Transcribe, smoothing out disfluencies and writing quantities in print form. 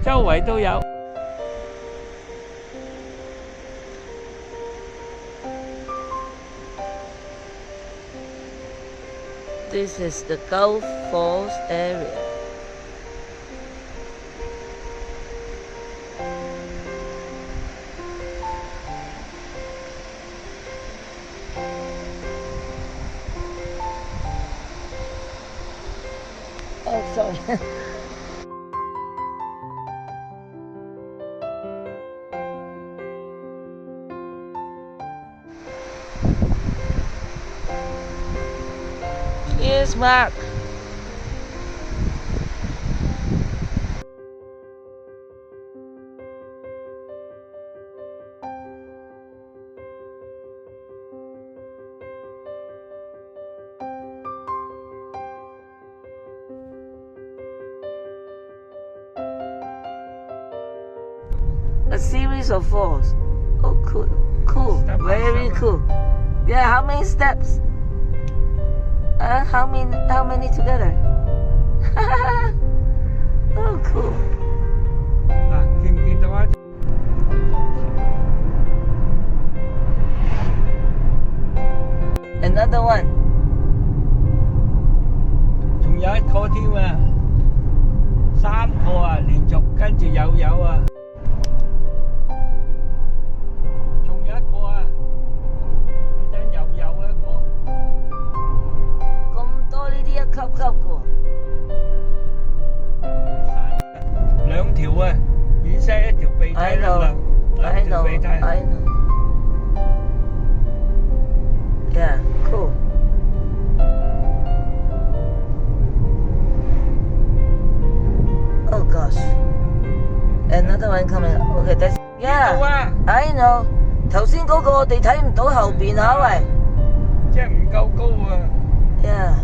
周圍都有。This is the Gufufoss area. Oh, sorry. Here's Mark. A series of falls. Oh, cool, cool, very cool. Yeah, how many steps? How many together? Oh, cool. 嗱，見唔見到啊？Another one. 仲有一個添啊，3個啊，連續跟住又有啊。仲有一個啊，嗰陣又有一個。咁多呢啲一級級嘅喎。兩條啊，遠西一條鼻涕啦，兩條鼻涕。I know. Yeah, cool. Oh gosh. Another one coming up. Okay, that's yeah. I know. 頭先嗰個我哋睇唔到後邊啊，喂。即係唔夠高啊。Yeah.